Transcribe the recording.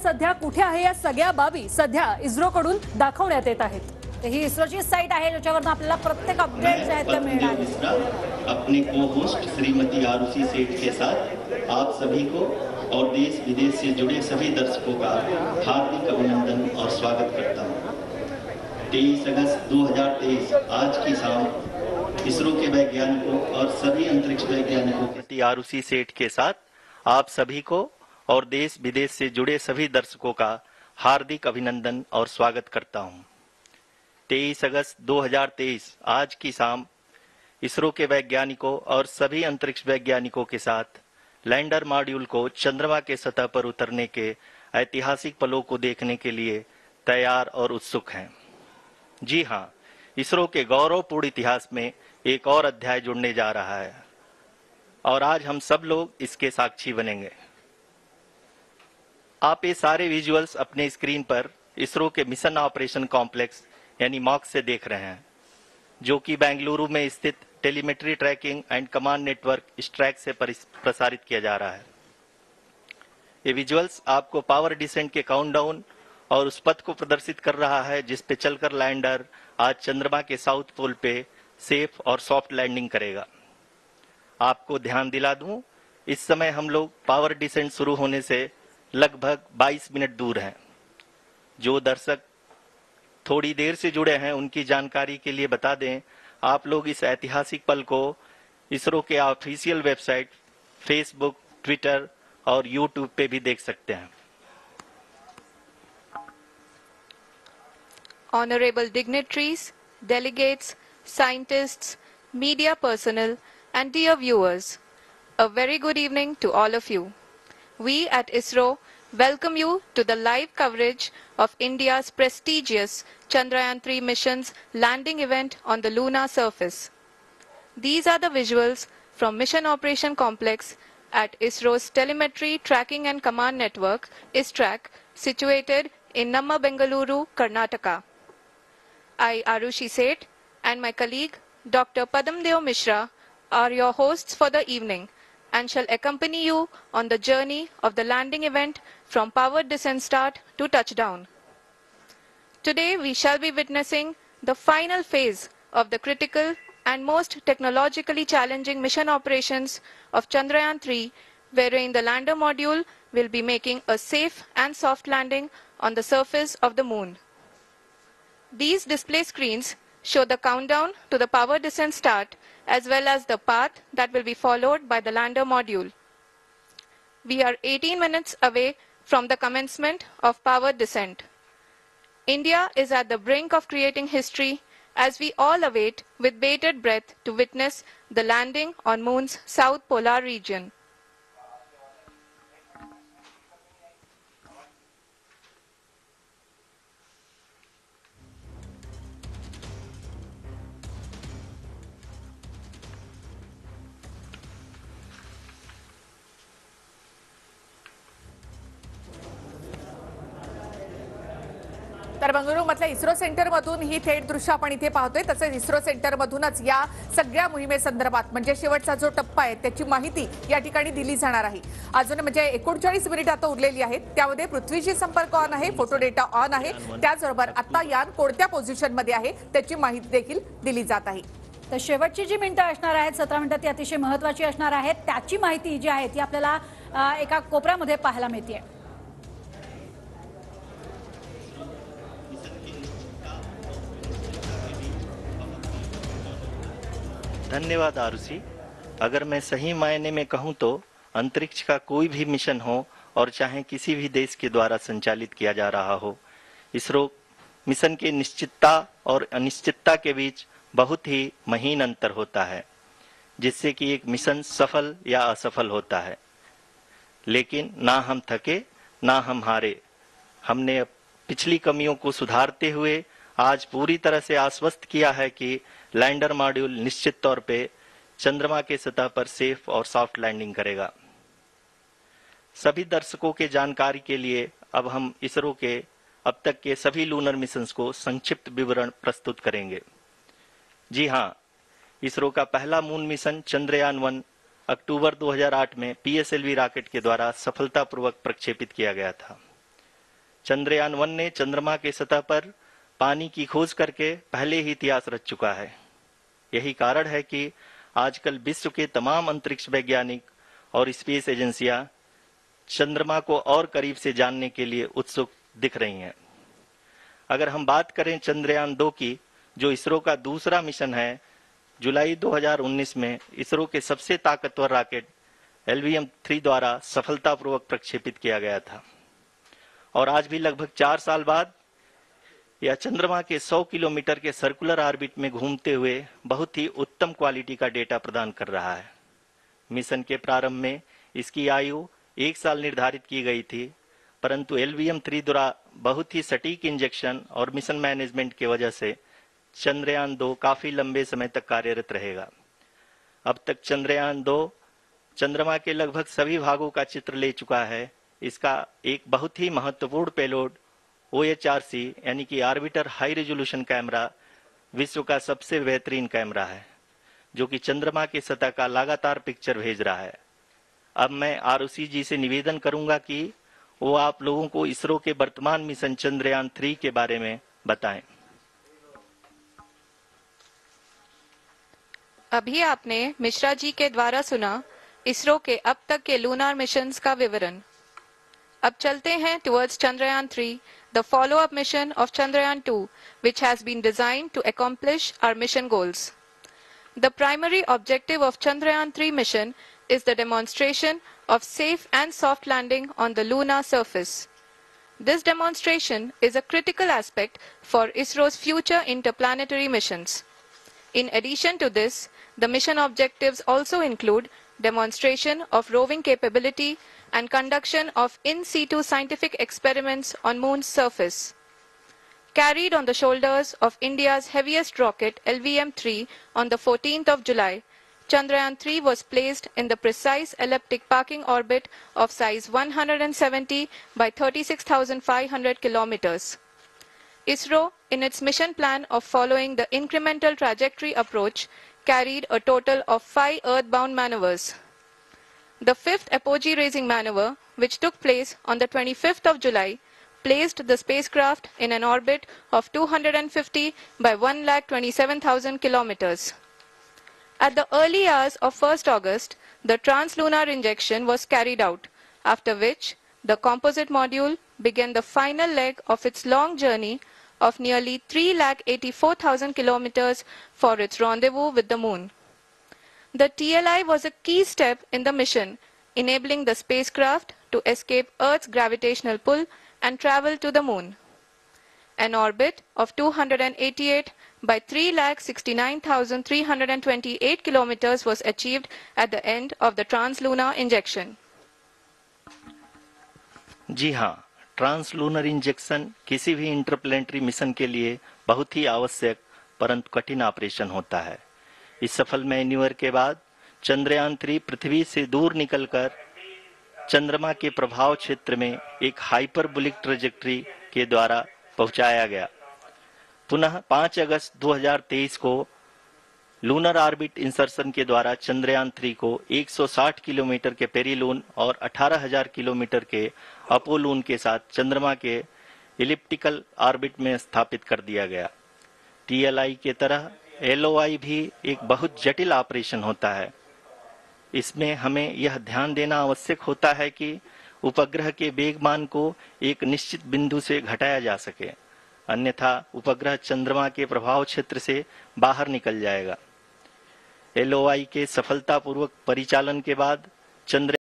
सध्या कुठे आहे या सगळ्या बाबी सध्या इस्रोकडून दाखवण्यात येत आहेत। ही इस्रोची साइट आहे ज्याच्यावर आपल्याला प्रत्येक अपडेट जे आहेत ते मिळणार। अपने को होस्ट श्रीमती आरुषि सेठ के साथ आप सभी को और देश विदेश से जुड़े सभी दर्शकों का हार्दिक अभिनंदन और स्वागत करता हूँ। 23 अगस्त 2023 आज की शाम इसरो के वैज्ञानिकों और सभी अंतरिक्ष वैज्ञानिकों के आरुषि सेठ के साथ आप सभी को और देश विदेश से जुड़े सभी दर्शकों का हार्दिक अभिनंदन और स्वागत करता हूँ। 23 अगस्त 2023 आज की शाम इसरो के वैज्ञानिकों और सभी अंतरिक्ष वैज्ञानिकों के साथ लैंडर मॉड्यूल को चंद्रमा के सतह पर उतरने के ऐतिहासिक पलों को देखने के लिए तैयार और उत्सुक हैं। जी हाँ, इसरो के गौरवपूर्ण इतिहास में एक और अध्याय जुड़ने जा रहा है और आज हम सब लोग इसके साक्षी बनेंगे। आप ये सारे विजुअल्स अपने स्क्रीन पर इसरो के मिशन ऑपरेशन कॉम्प्लेक्स यानी मॉक्स से देख रहे हैं, जो कि बेंगलुरु में स्थित telemetry tracking and command network ISTRAC से प्रसारित किया जा रहा है। ये विजुअल्स आपको पावर डिसेंट के काउंटडाउन और उस पथ को प्रदर्शित कर रहा है जिस पे चलकर लैंडर आज चंद्रमा के साउथ पोल पे सेफ और सॉफ्ट लैंडिंग करेगा। आपको ध्यान दिला दूं, इस समय हम लोग पावर डिसेंट शुरू होने से लगभग 22 मिनट दूर हैं। जो दर्शक थोड़ी देर से जुड़े हैं उनकी जानकारी के लिए बता दें, आप लोग इस ऐतिहासिक पल को इसरो के ऑफिशियल वेबसाइट, फेसबुक, ट्विटर और यूट्यूब पे भी देख सकते हैं। Honorable dignitaries, delegates, scientists, media personnel, and dear viewers, a very good evening to all of you. We at ISRO welcome you to the live coverage of India's prestigious Chandrayaan-3 mission's landing event on the lunar surface. These are the visuals from Mission Operation Complex at ISRO's Telemetry Tracking and Command Network, ISTRAC, situated in Namma, Bengaluru, Karnataka. I, Arushi Seth, and my colleague, Dr. Padamdeo Mishra, are your hosts for the evening and shall accompany you on the journey of the landing event from powered descent start to touchdown. Today, we shall be witnessing the final phase of the critical and most technologically challenging mission operations of Chandrayaan-3, wherein the lander module will be making a safe and soft landing on the surface of the moon. These display screens show the countdown to the power descent start as well as the path that will be followed by the lander module. We are 18 minutes away from the commencement of power descent. India is at the brink of creating history as we all await with bated breath to witness the landing on Moon's south polar region. तर बंगळुरूमधल्या इस्रो सेंटरमधून ही थेट दृश्य आपण इथे पाहतोय। तसेच इस्रो सेंटरमधूनच या सगळ्या मोहिमेसंदर्भात म्हणजे शेवटचा जो टप्पा आहे त्याची माहिती या ठिकाणी दिली जाणार आहे। अजून म्हणजे 39 मिनिट आता उरलेली आहेत, त्यामध्ये पृथ्वीशी संपर्क ऑन आहे, फोटो डेटा ऑन आहे, त्याचबरोबर आता यान कोणत्या पोझिशनमध्ये आहे त्याची माहिती देखील दिली जात आहे। तर शेवटची जी मिनिटं असणार आहेत 17 मिनिटं ती अतिशय महत्त्वाची असणार आहेत, त्याची माहिती जी आहे ती आपल्याला एका कोपऱ्यामध्ये पाहायला मिळते। धन्यवाद आरुषि। अगर मैं सही मायने में कहूं तो अंतरिक्ष का कोई भी मिशन हो और चाहे किसी भी देश के द्वारा संचालित किया जा रहा हो, इसरो मिशन के निश्चितता और अनिश्चितता के बीच बहुत ही महीन अंतर होता है, जिससे कि एक मिशन सफल या असफल होता है। लेकिन ना हम थके ना हम हारे। हमने पिछली कमियों को सुधारते हुए आज पूरी तरह से आश्वस्त किया है कि लैंडर मॉड्यूल निश्चित तौर पे चंद्रमा के सतह पर सेफ और सॉफ्ट लैंडिंग करेगा। सभी दर्शकों के जानकारी के लिए अब हम इसरो के अब तक के सभी लूनर मिशंस को संक्षिप्त विवरण प्रस्तुत करेंगे। जी हाँ, इसरो का पहला मून मिशन चंद्रयान-1 अक्टूबर 2008 में PSLV रॉकेट के द्वारा सफलतापूर्वक प्रक्षेपित किया गया था। चंद्रयान 1 ने चंद्रमा के सतह पर पानी की खोज करके पहले ही इतिहास रच चुका है। यही कारण है कि आजकल विश्व के तमाम अंतरिक्ष वैज्ञानिक और स्पेस एजेंसियां चंद्रमा को और करीब से जानने के लिए उत्सुक दिख रही हैं। अगर हम बात करें चंद्रयान 2 की, जो इसरो का दूसरा मिशन है, जुलाई 2019 में इसरो के सबसे ताकतवर रॉकेट LVM-3 द्वारा सफलतापूर्वक प्रक्षेपित किया गया था और आज भी लगभग 4 साल बाद यह चंद्रमा के 100 किलोमीटर के सर्कुलर ऑर्बिट में घूमते हुए बहुत ही उत्तम क्वालिटी का डेटा प्रदान कर रहा है। मिशन के प्रारंभ में इसकी आयु 1 साल निर्धारित की गई थी, परंतु LVM-3 द्वारा बहुत ही सटीक इंजेक्शन और मिशन मैनेजमेंट की वजह से चंद्रयान 2 काफी लंबे समय तक कार्यरत रहेगा। अब तक चंद्रयान 2 चंद्रमा के लगभग सभी भागों का चित्र ले चुका है। इसका एक बहुत ही महत्वपूर्ण पेलोड OHRC यानी कि ऑर्बिटर हाई रेजोल्यूशन कैमरा विश्व का सबसे बेहतरीन कैमरा है, जो कि चंद्रमा की सतह का लगातार पिक्चर भेज रहा है। अब मैं ROC जी से निवेदन करूंगा कि वो आप लोगों को इसरो के वर्तमान मिशन चंद्रयान 3 के बारे में बताएं। अभी आपने मिश्रा जी के द्वारा सुना इसरो के अब तक के लूनार मिशंस का विवरण। अब चलते हैं towards Chandrayaan 3, the follow-up mission of Chandrayaan 2, which has been designed to accomplish our mission goals. The primary objective of Chandrayaan 3 mission is the demonstration of safe and soft landing on the lunar surface. This demonstration is a critical aspect for ISRO's future interplanetary missions. In addition to this, the mission objectives also include demonstration of roving capability and conduction of in situ scientific experiments on Moon's surface. Carried on the shoulders of India's heaviest rocket LVM-3 on the 14th of July, Chandrayaan 3 was placed in the precise elliptic parking orbit of size 170 by 36,500 kilometers. ISRO, in its mission plan of following the incremental trajectory approach, carried a total of 5 earthbound maneuvers. The fifth apogee raising maneuver, which took place on the 25th of July, placed the spacecraft in an orbit of 250 by 1,27,000 kilometers. At the early hours of 1st August, the translunar injection was carried out, after which the composite module began the final leg of its long journey of nearly 3,84,000 kilometers for its rendezvous with the Moon. The TLI was a key step in the mission, enabling the spacecraft to escape Earth's gravitational pull and travel to the Moon. An orbit of 288 by 3,69,328 kilometers was achieved at the end of the translunar injection. जी हाँ, translunar injection किसी भी interplanetary mission के लिए बहुत ही आवश्यक परंतु कठिन operation होता है। इस सफल मैन्यूवर के बाद चंद्रयान 3 पृथ्वी से दूर निकलकर चंद्रमा के प्रभाव क्षेत्र में एक हाइपरबोलिक ट्रेजेक्टरी के द्वारा पहुंचाया गया। पुनः 5 अगस्त 2023 को लूनर ऑर्बिट इंसर्शन के द्वारा चंद्रयान 3 को 160 किलोमीटर के पेरीलून और 18,000 किलोमीटर के अपोलून के साथ चंद्रमा के इलिप्टिकल ऑर्बिट में स्थापित कर दिया गया। TLI के तरह LOI भी एक बहुत जटिल ऑपरेशन होता है। इसमें हमें यह ध्यान देना आवश्यक होता है कि उपग्रह के वेगमान को एक निश्चित बिंदु से घटाया जा सके, अन्यथा उपग्रह चंद्रमा के प्रभाव क्षेत्र से बाहर निकल जाएगा। LOI के सफलतापूर्वक परिचालन के बाद चंद्र